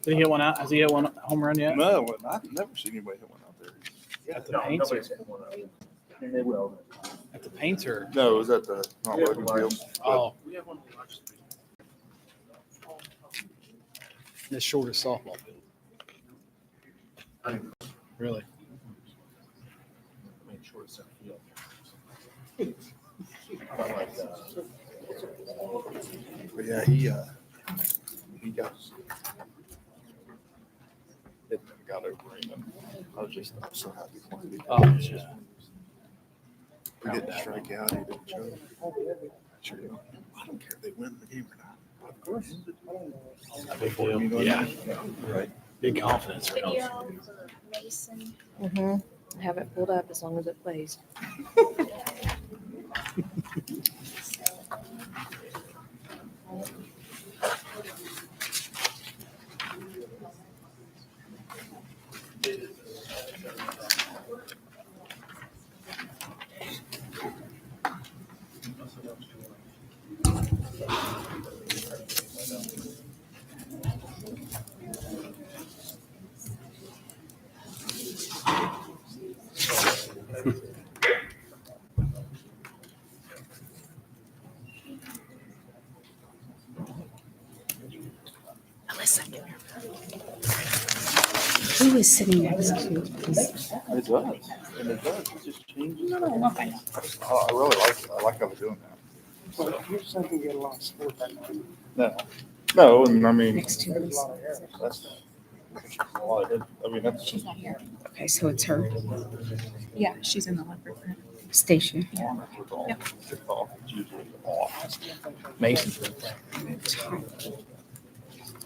Did he hit one out? Has he hit one home run yet? No, I've never seen anybody hit one out there. At the Paints? nobody's hit one of them. And they will. At the Paints or? No, it was at the not Logan Field. Oh, We have one of the largest. the shortest softball field. Really? I mean, short center field. Like, But yeah, he got it got over him. I'm so happy for him. Oh, It's just- We didn't strike out. He didn't choke. Sure. I don't care if they win the game or not. Of course. a big deal. Yeah, Right. big confidence. for him. Video for Mason. I have it pulled up as long as it plays. Alyssa. Who is sitting next to you? It does. And it does. It just changes. No, fine. I really like it. I like how they're doing that. So you're saying you get a lot of sport that night. No. No, and I mean, Next to us. that's, well, I mean, that's She's not here. Okay, so it's her. Yeah, she's in the leopard print. Station. with all tipped off. It's usually off. Mason's been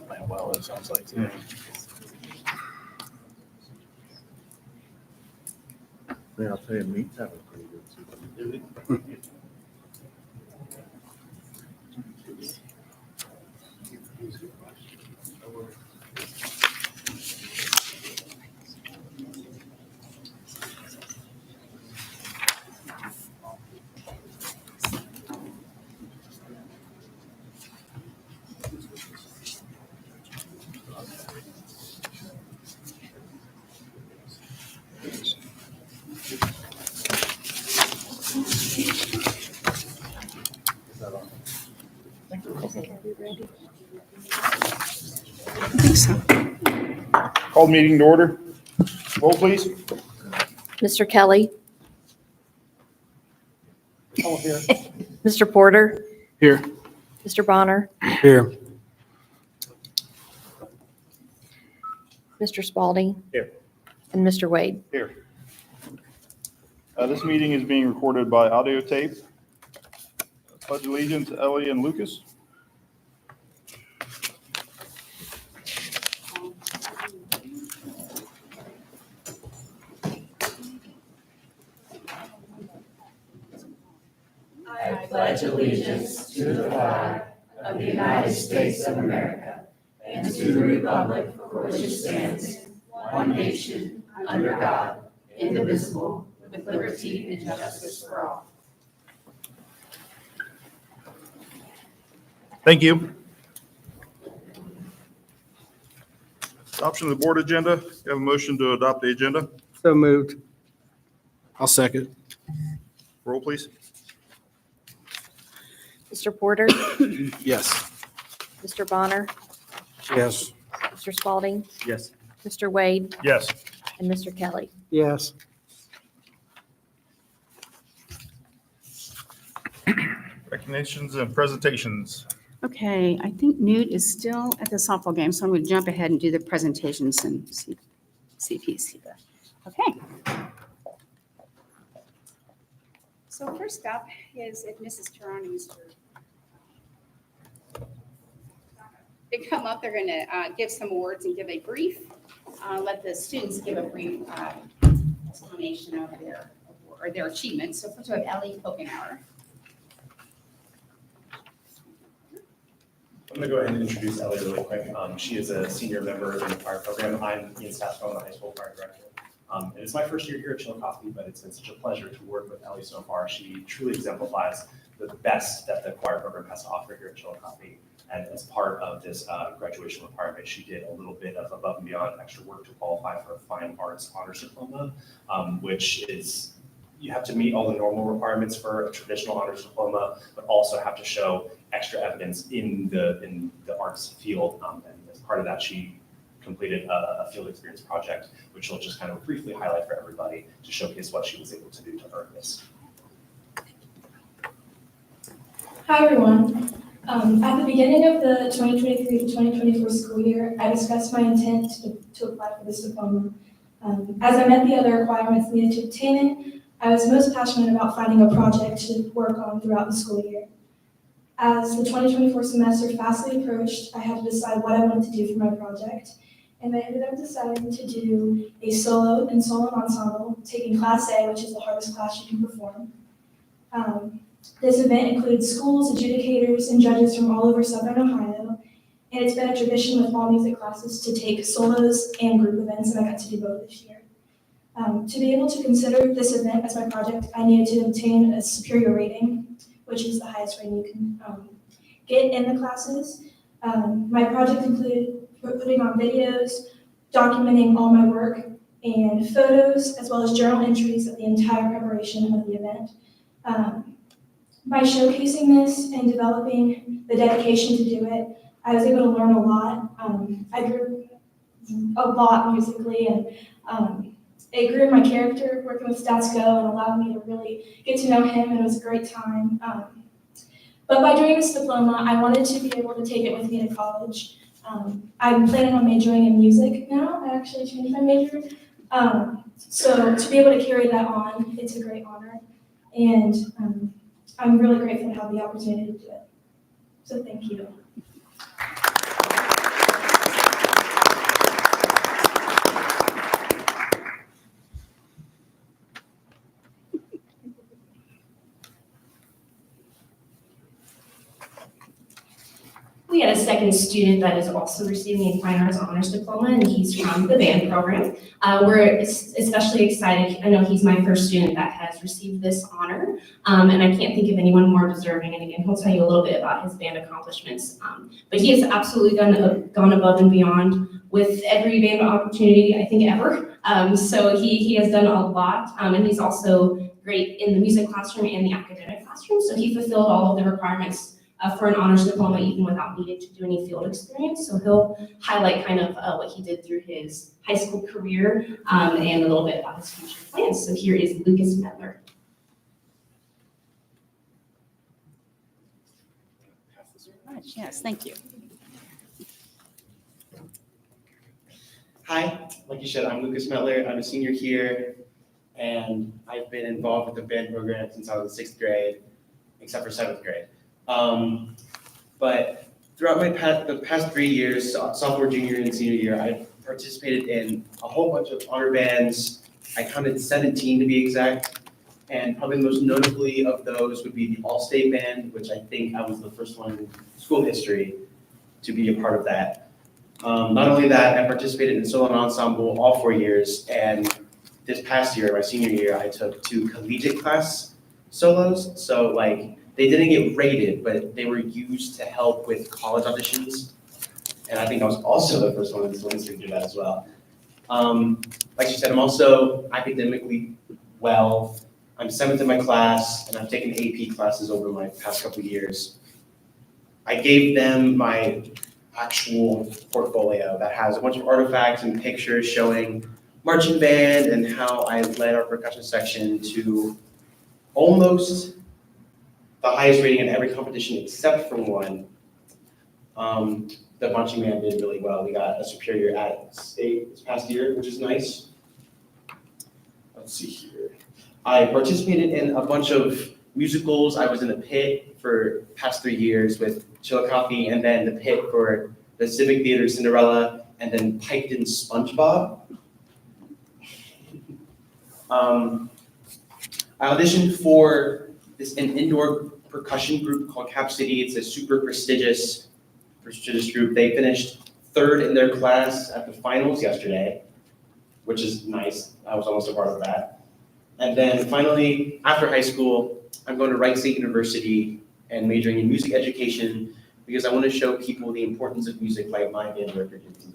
playing well, it sounds like. Too. Yeah, I'll tell you, meats have a pretty good season. I think so. Call meeting to order. Roll, please. Mr. Kelly, Oh, here. Mr. Porter, Here. Mr. Bonner, Here. Mr. Spalding. Here. And Mr. Wade. Here. This meeting is being recorded by audio tape. Pledge allegiance, Ellie and Lucas. I pledge allegiance to the flag of the United States of America and to the republic for which it stands, one nation, under God, indivisible, with liberty and justice for all. Thank you. Adoption of the board agenda. You have a motion to adopt the agenda. So moved. I'll second. Roll, please. Mr. Porter, Yes. Mr. Bonner, Yes. Mr. Spalding, Yes. Mr. Wade, Yes. and Mr. Kelly. Yes. Recognitions and presentations. Okay, I think Newt is still at the softball game, so I'm going to jump ahead and do the presentations and see if he's here. Okay. So first up is if Mrs. Tarani is to come up, they're going to give some awards and give a brief, let the students give a brief explanation of their achievements. So first we have Ellie Pokenauer. I'm going to go ahead and introduce Ellie really quick. She is a senior member in the choir program. I'm Ian Staffel, the high school choir director. And it's my first year here at Chillicothe, but it's been such a pleasure to work with Ellie so far. She truly exemplifies the best that the choir program has to offer here at Chillicothe. And as part of this graduation requirement, she did a little bit of above and beyond extra work to qualify for a Fine Arts Honors Diploma, which is, you have to meet all the normal requirements for a traditional honors diploma, but also have to show extra evidence in the arts field. And as part of that, she completed a field experience project, which she'll just kind of briefly highlight for everybody to showcase what she was able to do to earn this. Hi, everyone. At the beginning of the 2023 to 2024 school year, I discussed my intent to apply for this diploma. As I met the other requirements needed to obtain it, I was most passionate about finding a project to work on throughout the school year. As the 2024 semester fastly approached, I had to decide what I wanted to do for my project, and I ended up deciding to do a solo and solo ensemble, taking Class A, which is the hardest class you can perform. This event includes schools, adjudicators, and judges from all over Southern Ohio, and it's been a tradition with all music classes to take solos and group events, and I got to do both this year. To be able to consider this event as my project, I needed to obtain a superior rating, which is the highest rating you can get in the classes. My project included putting on videos, documenting all my work, and photos, as well as journal entries of the entire preparation of the event. By showcasing this and developing the dedication to do it, I was able to learn a lot. I grew a lot musically, and it grew my character working with Stats Go and allowed me to really get to know him, and it was a great time. But by doing this diploma, I wanted to be able to take it with me to college. I'm planning on majoring in music now. I actually changed my major. So to be able to carry that on, it's a great honor. And I'm really grateful to have the opportunity to do it. So thank you. We had a second student that is also receiving a Fine Arts Honors Diploma, and he's from the band program. We're especially excited. I know he's my first student that has received this honor, and I can't think of anyone more deserving. And again, he'll tell you a little bit about his band accomplishments. But he has absolutely gone above and beyond with every band opportunity, I think, ever. So he has done a lot, and he's also great in the music classroom and the academic classroom. So he fulfilled all of the requirements for an honors diploma, even without needing to do any field experience. So he'll highlight kind of what he did through his high school career and a little bit about his future plans. So here is Lucas Medler. Yes, thank you. Hi, like you said, I'm Lucas Medler. I'm a senior here, and I've been involved with the band program since I was in 6th grade, except for 7th grade. But throughout the past 3 years, sophomore, junior, and senior year, I've participated in a whole bunch of honor bands. I counted 17 to be exact, and probably most notably of those would be the All-State Band, which I think I was the first one in school history to be a part of that. Not only that, I participated in solo and ensemble all 4 years, and this past year, my senior year, I took 2 collegiate class solos. So they didn't get rated, but they were used to help with college auditions. And I think I was also the first one in school history to do that as well. Like you said, I'm also academically well. I'm 7th in my class, and I've taken AP classes over my past couple of years. I gave them my actual portfolio that has a bunch of artifacts and pictures showing marching band and how I led our percussion section to almost the highest rating in every competition except for one. The marching band did really well. We got a superior at state this past year, which is nice. Let's see here. I participated in a bunch of musicals. I was in the pit for past 3 years with Chillicothe, and then the pit for the Civic Theater Cinderella, and then Piketon SpongeBob. I auditioned for an indoor percussion group called Cap City. It's a super prestigious group. They finished 3rd in their class at the finals yesterday, which is nice. I was almost a part of that. And then finally, after high school, I'm going to Wright State University and majoring in music education because I want to show people the importance of music by my band representing me.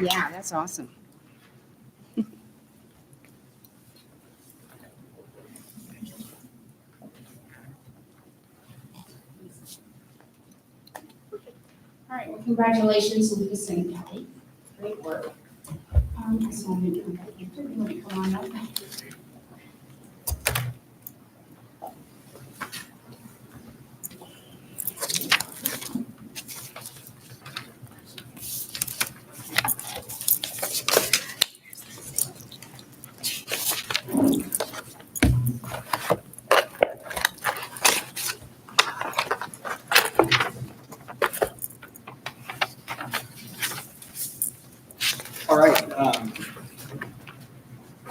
Yeah, that's awesome. All right, well, congratulations, Lucas and Kelly. Great work. So I'm gonna come back here. You want to come on up? All right.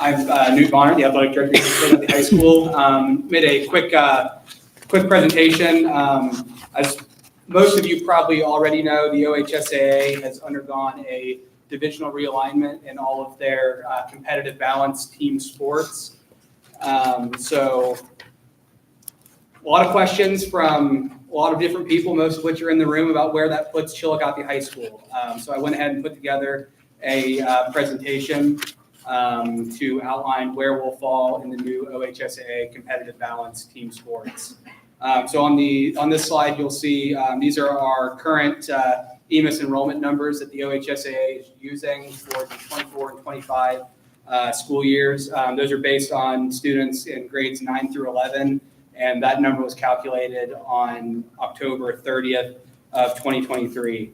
I'm Newt Bonner, the athletic director here at the high school. Made a quick presentation. As most of you probably already know, the OHSAA has undergone a divisional realignment in all of their competitive balance team sports. So a lot of questions from a lot of different people, most of which are in the room, about where that puts Chillicothe High School. So I went ahead and put together a presentation to outline where we'll fall in the new OHSAA competitive balance team sports. So on this slide, you'll see these are our current EMIS enrollment numbers that the OHSAA is using for the 24 and 25 school years. Those are based on students in grades 9 through 11, and that number was calculated on October 30th of 2023.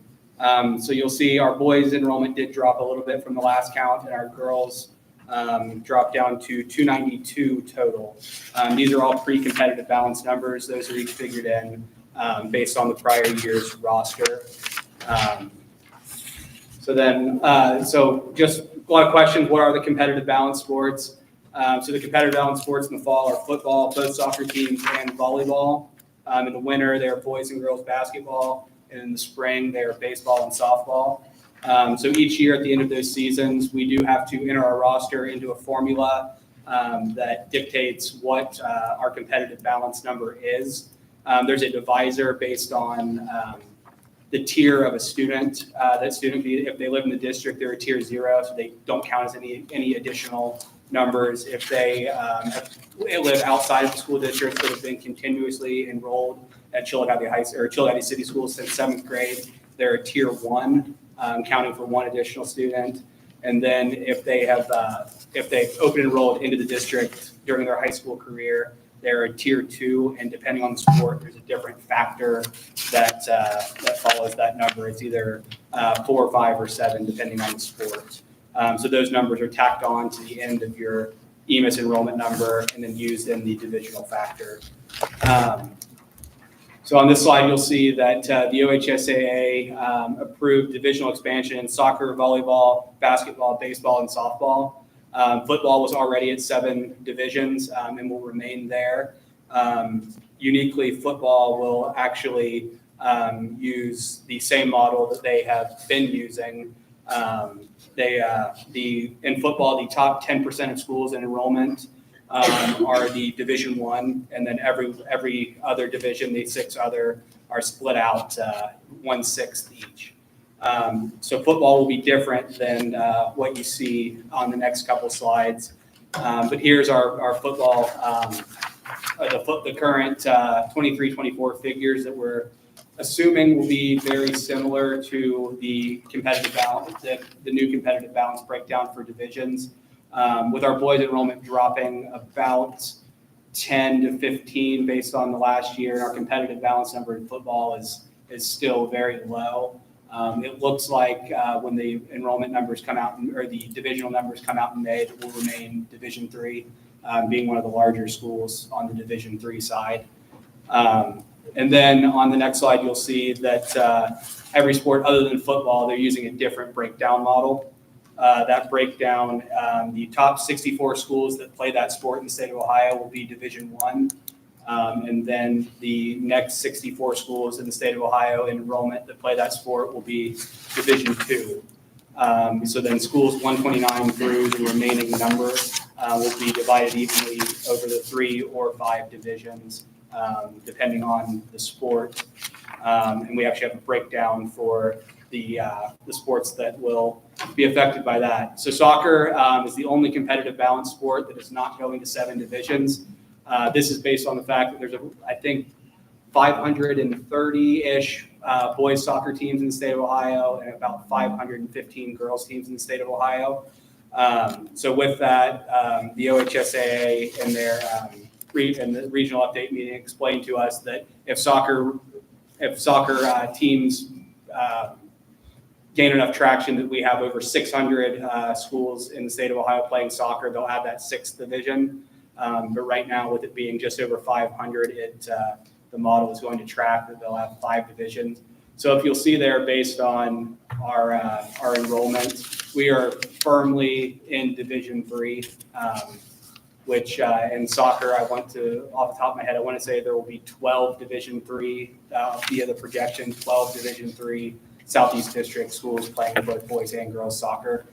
So you'll see our boys enrollment did drop a little bit from the last count, and our girls dropped down to 292 total. These are all pre-competitive balance numbers. Those are each figured in based on the prior year's roster. So just a lot of questions. What are the competitive balance sports? So the competitive balance sports in the fall are football, both soccer teams, and volleyball. In the winter, they're boys and girls basketball. And in the spring, they're baseball and softball. So each year at the end of those seasons, we do have to enter our roster into a formula that dictates what our competitive balance number is. There's a divisor based on the tier of a student. That student, if they live in the district, they're a tier 0, so they don't count as any additional numbers. If they live outside of the school district that have been continuously enrolled at Chillicothe City Schools since 7th grade, they're a tier 1, counting for 1 additional student. And then if they've open enrolled into the district during their high school career, they're a tier 2, and depending on the sport, there's a different factor that follows that number. It's either 4 or 5 or 7, depending on the sport. So those numbers are tacked on to the end of your EMIS enrollment number and then used in the divisional factor. So on this slide, you'll see that the OHSAA approved divisional expansion in soccer, volleyball, basketball, baseball, and softball. Football was already at 7 divisions and will remain there. Uniquely, football will actually use the same model that they have been using. In football, the top 10% of schools in enrollment are the Division I, and then every other division, the 6 other, are split out 1/6 each. So football will be different than what you see on the next couple slides. But here's our football, the current 23-24 figures that we're assuming will be very similar to the competitive balance, the new competitive balance breakdown for divisions. With our boys enrollment dropping about 10 to 15 based on the last year, our competitive balance number in football is still very low. It looks like when the enrollment numbers come out, or the divisional numbers come out in May, that will remain Division III, being one of the larger schools on the Division III side. And then on the next slide, you'll see that every sport other than football, they're using a different breakdown model. That breakdown, the top 64 schools that play that sport in the state of Ohio will be Division I. And then the next 64 schools in the state of Ohio in enrollment that play that sport will be Division II. So then schools 129 through the remaining number will be divided evenly over the 3 or 5 divisions, depending on the sport. And we actually have a breakdown for the sports that will be affected by that. So soccer is the only competitive balance sport that is not going to 7 divisions. This is based on the fact that there's, I think, 530-ish boys soccer teams in the state of Ohio and about 515 girls teams in the state of Ohio. So with that, the OHSAA in their in the regional update meeting explained to us that if soccer teams gain enough traction that we have over 600 schools in the state of Ohio playing soccer, they'll add that 6th division. But right now, with it being just over 500, the model is going to track that they'll have 5 divisions. So if you'll see there, based on our enrollment, we are firmly in Division III, which in soccer, off the top of my head, I want to say there will be 12 Division III via the projection, 12 Division III Southeast District schools playing both boys and girls soccer.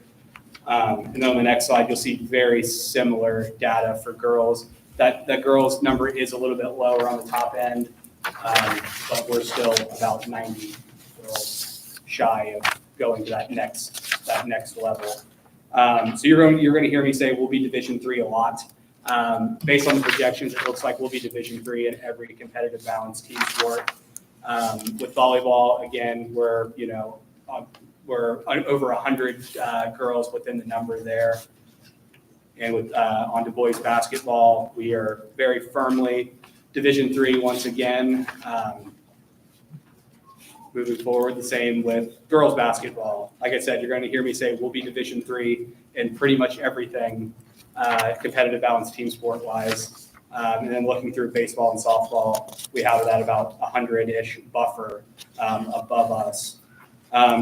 And then on the next slide, you'll see very similar data for girls. That girls number is a little bit lower on the top end, but we're still about 90 girls shy of going to that next level. So you're going to hear me say we'll be Division III a lot. Based on the projections, it looks like we'll be Division III in every competitive balance team sport. With volleyball, again, we're over 100 girls within the number there. And with onto boys basketball, we are very firmly Division III once again. Moving forward, the same with girls basketball. Like I said, you're going to hear me say we'll be Division III in pretty much everything competitive balance team sport wise. And then looking through baseball and softball, we have that about 100-ish buffer above us.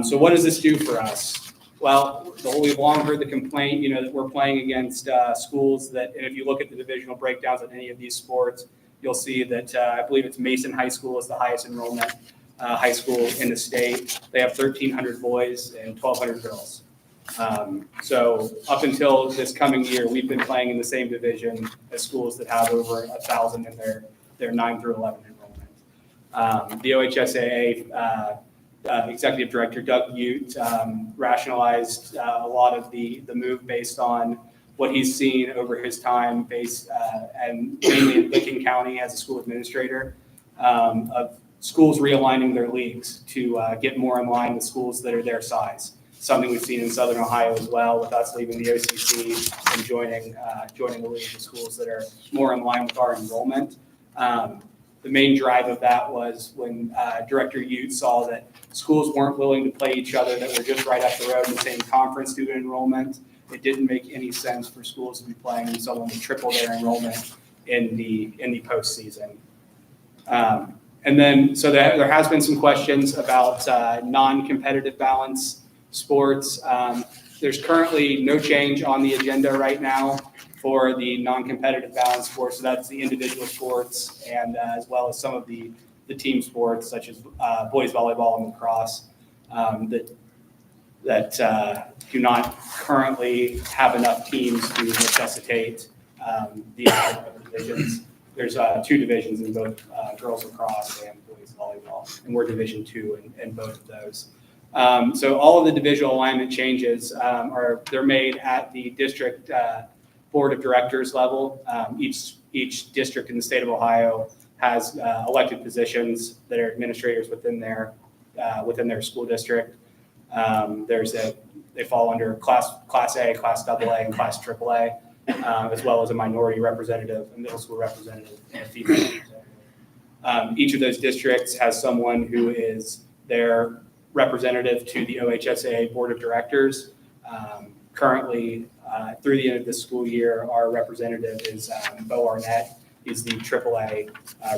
So what does this do for us? Well, we've long heard the complaint, that we're playing against schools that, and if you look at the divisional breakdowns of any of these sports, you'll see that I believe it's Mason High School is the highest enrollment high school in the state. They have 1,300 boys and 1,200 girls. So up until this coming year, we've been playing in the same division as schools that have over 1,000 in their 9 through 11 enrollment. The OHSAA Executive Director Doug Ute rationalized a lot of the move based on what he's seen over his time and mainly in Licking County as a school administrator of schools realigning their leagues to get more in line with schools that are their size. Something we've seen in Southern Ohio as well, with us leaving the OCC and joining the league of schools that are more in line with our enrollment. The main drive of that was when Director Ute saw that schools weren't willing to play each other that were just right up the road in the same conference due to enrollment. It didn't make any sense for schools to be playing someone to triple their enrollment in the postseason. And then, so there has been some questions about non-competitive balance sports. There's currently no change on the agenda right now for the non-competitive balance sports. So that's the individual sports and as well as some of the team sports such as boys volleyball and lacrosse that do not currently have enough teams to necessitate the divisions. There's 2 divisions in both girls lacrosse and boys volleyball, and we're Division II in both of those. So all of the divisional alignment changes they're made at the district board of directors level. Each district in the state of Ohio has elected positions that are administrators within their school district. They fall under class A, class AA, and class AAA, as well as a minority representative, a middle school representative, and a female representative. Each of those districts has someone who is their representative to the OHSAA board of directors. Currently, through the end of this school year, our representative is Bo Arnett. He's the AAA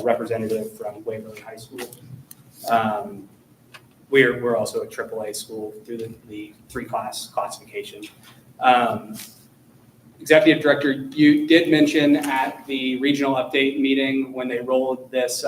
representative from Waverly High School. We're also a AAA school through the 3-class classification. Executive Director, you did mention at the regional update meeting when they rolled this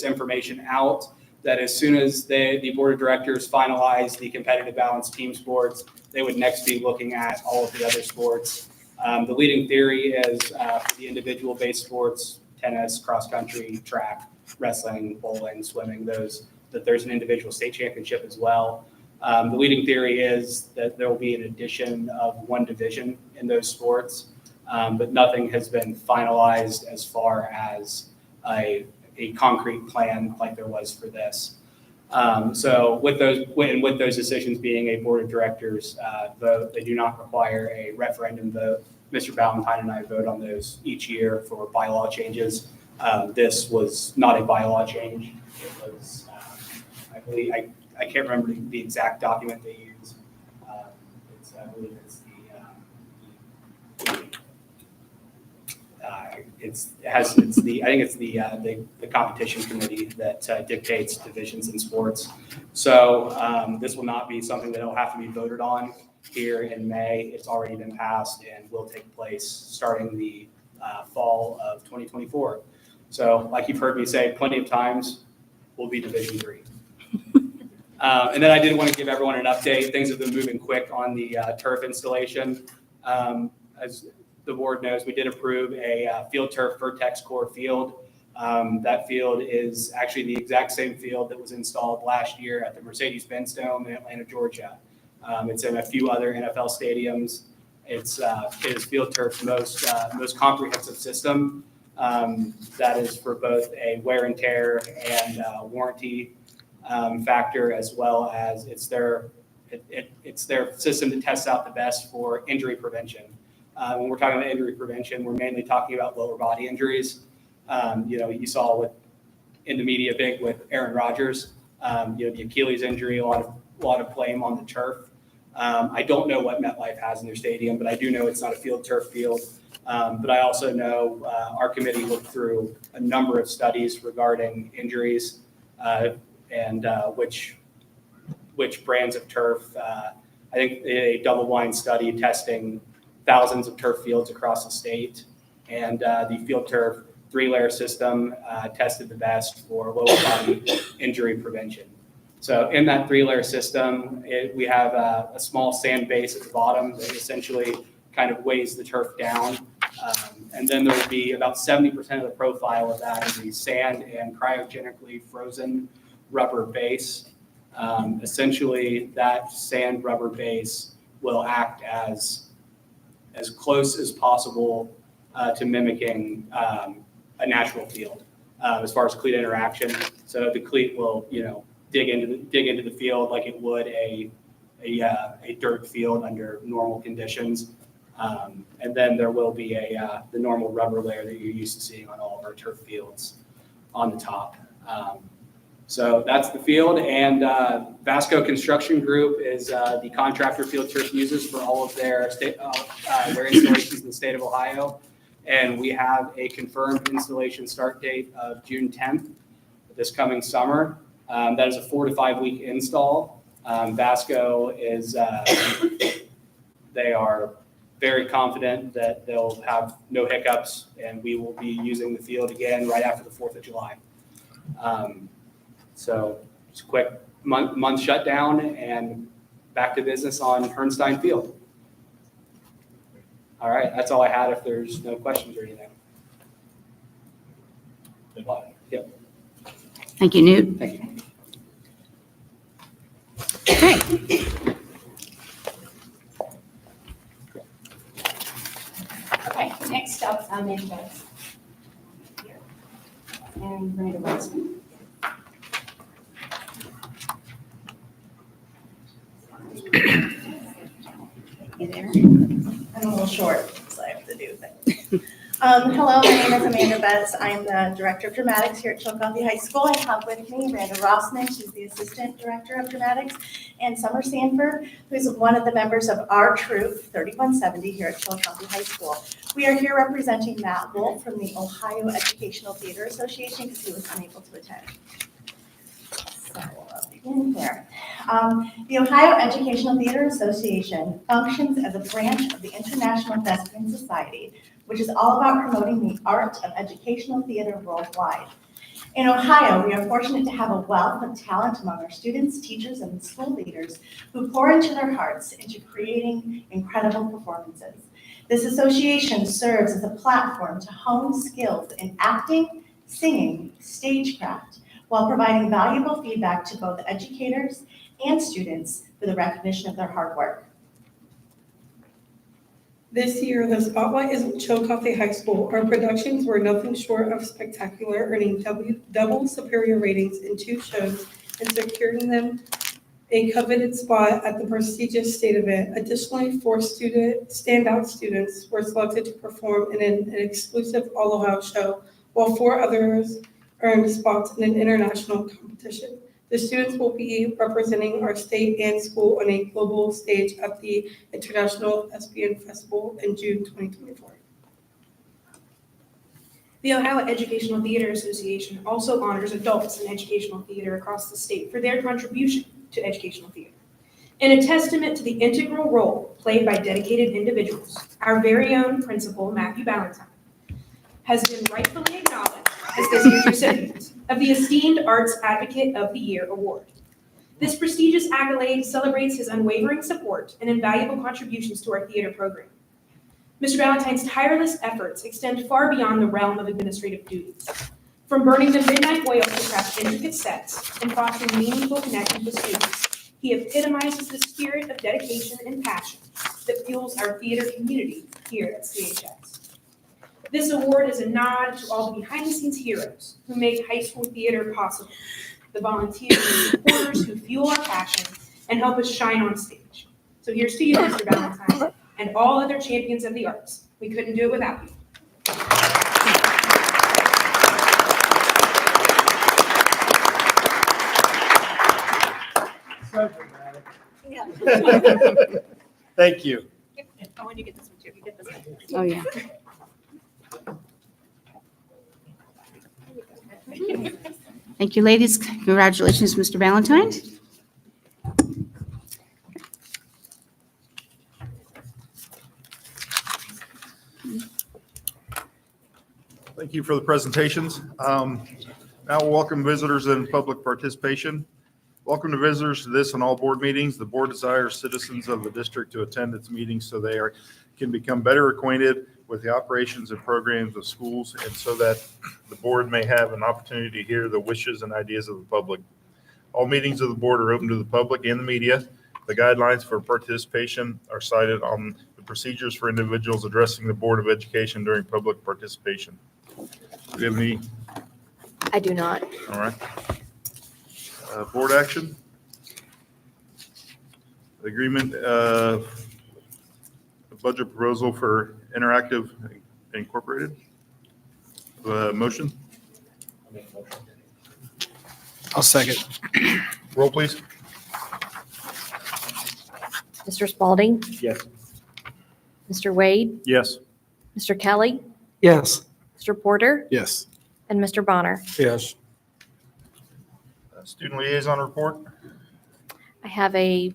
information out that as soon as the board of directors finalize the competitive balance team sports, they would next be looking at all of the other sports The leading theory is for the individual-based sports, tennis, cross-country, track, wrestling, bowling, swimming, that there's an individual state championship as well. The leading theory is that there will be an addition of one division in those sports, but nothing has been finalized as far as a concrete plan like there was for this. So with those decisions being a board of directors vote, they do not require a referendum vote. Mr. Ballantyne and I vote on those each year for bylaw changes. This was not a bylaw change. It was, I believe, I can't remember the exact document they use. I believe it's the competition committee that dictates divisions in sports. So this will not be something that will have to be voted on here in May. It's already been passed and will take place starting the fall of 2024. So like you've heard me say plenty of times, we'll be Division III. And then I did want to give everyone an update. Things have been moving quick on the turf installation. As the board knows, we did approve a field turf Vertex Core field. That field is actually the exact same field that was installed last year at the Mercedes-Benz Dome in Atlanta, Georgia. It's in a few other NFL stadiums. It is Field Turf's most comprehensive system. That is for both a wear and tear and warranty factor, as well as it's their system that tests out the best for injury prevention. When we're talking about injury prevention, we're mainly talking about lower body injuries. You saw in the media big with Aaron Rodgers, the Achilles injury, a lot of blame on the turf. I don't know what MetLife has in their stadium, but I do know it's not a field turf field. But I also know our committee looked through a number of studies regarding injuries and which brands of turf. I think a double-blind study testing thousands of turf fields across the state, and the Field Turf 3-layer system tested the best for lower body injury prevention. So in that 3-layer system, we have a small sand base at the bottom that essentially kind of weighs the turf down. And then there will be about 70% of the profile of that is the sand and cryogenically frozen rubber base. Essentially, that sand rubber base will act as close as possible to mimicking a natural field as far as cleat interaction. So the cleat will, dig into the field like it would a dirt field under normal conditions. And then there will be the normal rubber layer that you're used to seeing on all of our turf fields on the top. So that's the field, and Vasco Construction Group is the contractor Field Turf uses for all of their installations in the state of Ohio. And we have a confirmed installation start date of June 10th this coming summer. That is a 4 to 5 week install. Vasco is, they are very confident that they'll have no hiccups, and we will be using the field again right after the 4th of July. So it's a quick month shutdown and back to business on Herrnstein Field. All right, that's all I had if there's no questions or anything. Yep. Thank you, Newt. Thank you. Okay. Okay, next up, Amanda. And Miranda Wilson. You there? I'm a little short, so I have to do things. Hello, my name is Amanda Betts. I'm the Director of Dramatics here at Chillicothe High School. I have with me Randa Rossman, she's the Assistant Director of Dramatics, and Summer Sanford, who's one of the members of our troop, 3170, here at Chillicothe High School. We are here representing Matt Wolf from the Ohio Educational Theater Association because he was unable to attend. So I'll begin here. The Ohio Educational Theater Association functions as a branch of the International Thespian Society, which is all about promoting the art of educational theater worldwide. In Ohio, we are fortunate to have a wealth of talent among our students, teachers, and school leaders who pour into their hearts into creating incredible performances. This association serves as a platform to hone skills in acting, singing, stagecraft, while providing valuable feedback to both educators and students for the recognition of their hard work. This year, the spotlight is on Chillicothe High School. Our productions were nothing short of spectacular, earning double superior ratings in 2 shows and securing them a coveted spot at the prestigious state event. Additionally, 4 standout students were selected to perform in an exclusive All-Ohio show, while 4 others earned spots in an international competition. The students will be representing our state and school on a global stage at the International Thespian Festival in June 2024. The Ohio Educational Theater Association also honors adults in educational theater across the state for their contribution to educational theater. In a testament to the integral role played by dedicated individuals, our very own principal, Matthew Ballantyne, has been rightfully acknowledged as this year's recipient of the esteemed Arts Advocate of the Year Award. This prestigious accolade celebrates his unwavering support and invaluable contributions to our theater program. Mr. Ballantyne's tireless efforts extend far beyond the realm of administrative duties. From burning the midnight oil to craft intricate sets and fostering meaningful connections with students, he epitomizes the spirit of dedication and passion that fuels our theater community here at CHS. This award is a nod to all the behind-the-scenes heroes who make high school theater possible, the volunteers and supporters who fuel our passion and help us shine on stage. So here's to you, Mr. Ballantyne, and all other champions of the arts. We couldn't do it without you. Thank you. I want you to get this one too. You get this one. Oh, yeah. Thank you, ladies. Congratulations, Mr. Ballantyne. Thank you for the presentations. Now we'll welcome visitors and public participation. Welcome to visitors to this and all board meetings. The board desires citizens of the district to attend its meetings so they can become better acquainted with the operations and programs of schools, and so that the board may have an opportunity to hear the wishes and ideas of the public. All meetings of the board are open to the public and the media. The guidelines for participation are cited on the procedures for individuals addressing the Board of Education during public participation. Do you have any? I do not. All right. Board action. Agreement, budget proposal for Interactive Incorporated. Motion? I'll second. Roll, please. Mr. Spalding, Yes. Mr. Wade, Yes. Mr. Kelly, Yes. Mr. Porter, Yes. and Mr. Bonner. Yes. Student liaison report. I have a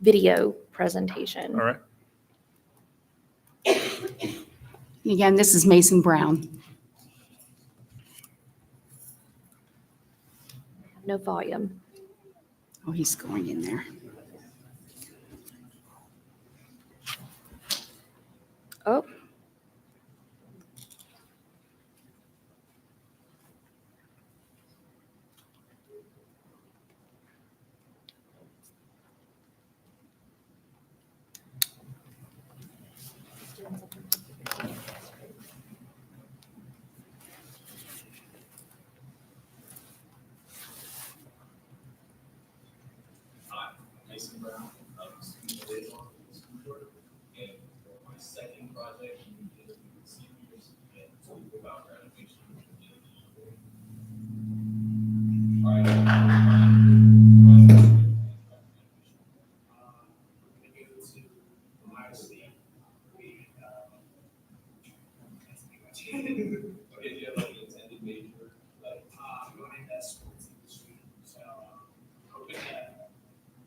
video presentation. All right. Again, this is Mason Brown. No volume. Oh, he's going in there. Oh. Mason Brown, student liaison for the school board, and for my second project is seniors and talk about graduation. All right. We go to Ohio State. We, if you have like an intended major, like, you want to invest sports industry, so, hoping that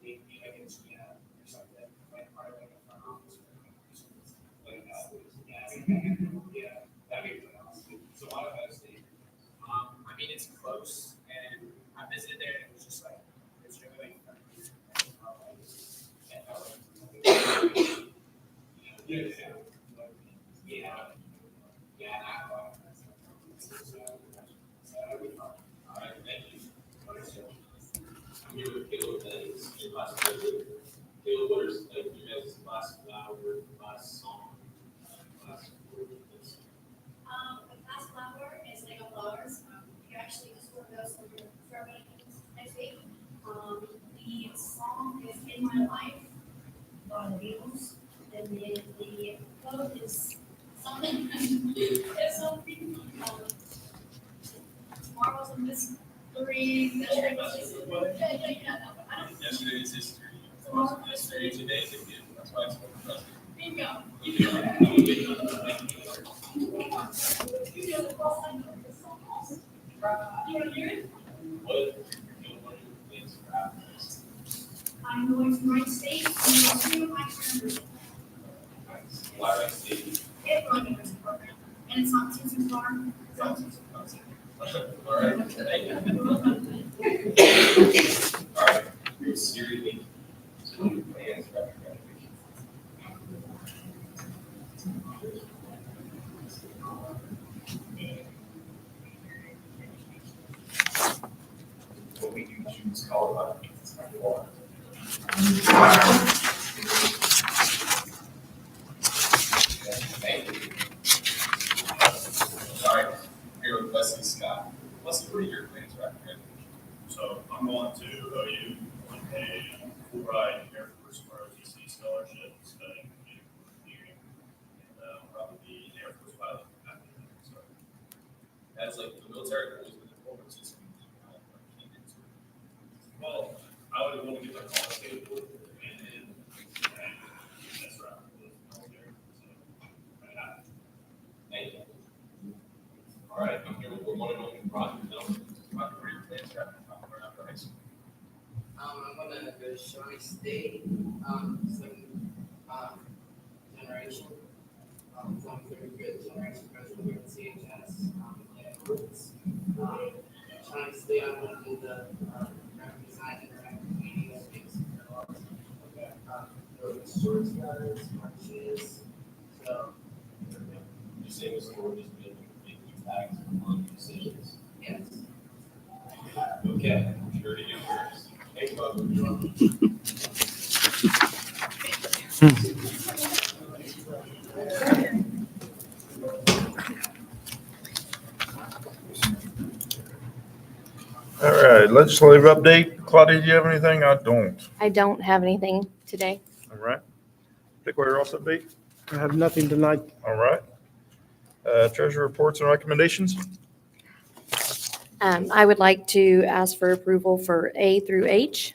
maybe I can see or something, like probably like a front office or like that. Yeah, that'd be really awesome. So why Ohio State? I mean, it's close, and I visited there, and it was just like, it's really yeah. I'm here with Caleb Benz, your class president. Caleb, what are like your guys' last flower, last song, last word of this? The class flower is Lego Flowers. You actually just work those for your meetings next week. The song is In My Life by the Beatles. And then the quote is something, it's something, tomorrow's a mystery. Yesterday's history. Yesterday, today's a gift. That's why it's called trust. Bingo. I'm going to Wright State, and I'm doing my career. Why Wright State? It's my university program, and it's not too far. All right. Thank you. All right. You're seriously. So your plans for after graduation. What we do choose Colorado. It's not Florida. Thank you. All right, here with Wesley Scott. Wesley, what are your plans for after graduation? So I'm going to OU on a full ride Air Force ROTC scholarship, studying computer engineering, and I'll probably be an Air Force pilot after that. So That's like the military goals with the forward system. well, I would want to get my college schedule and then that's right. Military. So I Thank you. All right, I'm here with one and only Roger Miller. Roger, what are your plans for after high school? I'm gonna go to Shawnee State, second generation. So I'm very good generation freshman here at CHS. Shawnee State, I'm gonna do the graphic design and interactive media space. Okay. There were shorts guys, marches, so. You say this for just making impact on decisions. Yes. Okay, I'm sure to you first. Hey, Bub. All right, legislative update. Claudia, do you have anything? I don't. I don't have anything today. All right. Dick, what are your also update? I have nothing tonight. All right. Treasurer reports and recommendations. I would like to ask for approval for A through H.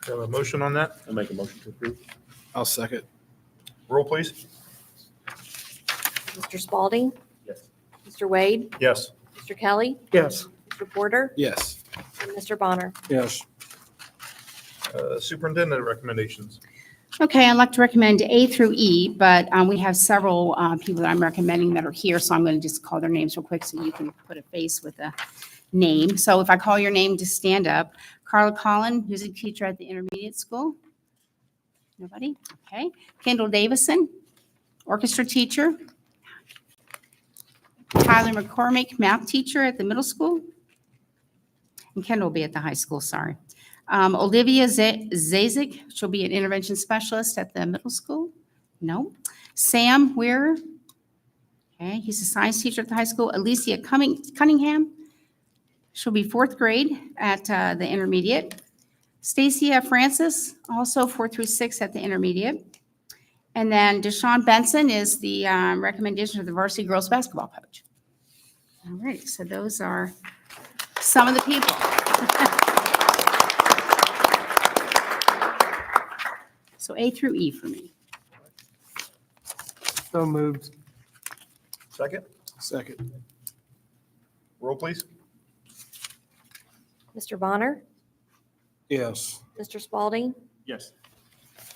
Have a motion on that? I'll make a motion to approve. I'll second. Roll, please. Mr. Spalding? Yes. Mr. Wade? Yes. Mr. Kelly? Yes. Mr. Porter? Yes. And Mr. Bonner? Yes. Superintendent recommendations. Okay, I'd like to recommend A through E, but we have several people that I'm recommending that are here, so I'm going to just call their names real quick so you can put a face with a name. So if I call your name, just stand up. Carla Collin, music teacher at the intermediate school. Nobody? Okay. Kendall Davison, orchestra teacher. Tyler McCormick, math teacher at the middle school. And Kendall will be at the high school, sorry. Olivia Zazik, she'll be an intervention specialist at the middle school. No. Sam Weir, okay, he's a science teacher at the high school. Alicia Cunningham, she'll be fourth grade at the intermediate. Stacia Francis, also 4 through 6 at the intermediate. And then Deshaun Benson is the recommendation of the varsity girls basketball coach. All right, so those are some of the people. So A through E for me. So moved. Second. Second. Roll, please. Mr. Bonner? Yes. Mr. Spalding? Yes.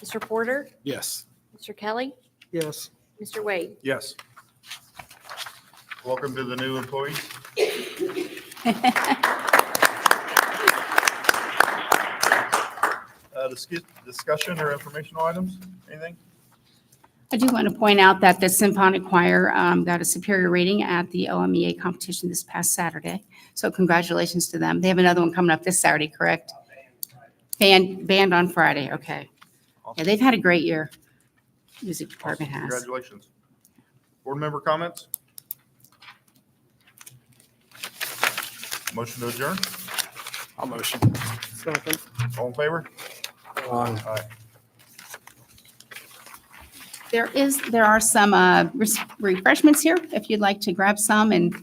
Mr. Porter? Yes. Mr. Kelly? Yes. Mr. Wade? Yes. Welcome to the new employees. Discussion or informational items? Anything? I do want to point out that the symphonic choir got a superior rating at the OMEA competition this past Saturday. So congratulations to them. They have another one coming up this Saturday, correct? Band on Friday, okay. Yeah, they've had a great year. Music department has. Congratulations. Board member comments? Motion to adjourn? I'll motion. Second. All in favor? Aye. Aye. There are some refreshments here, if you'd like to grab some and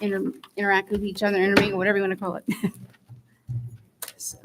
interact with each other, intermingle, whatever you want to call it. So.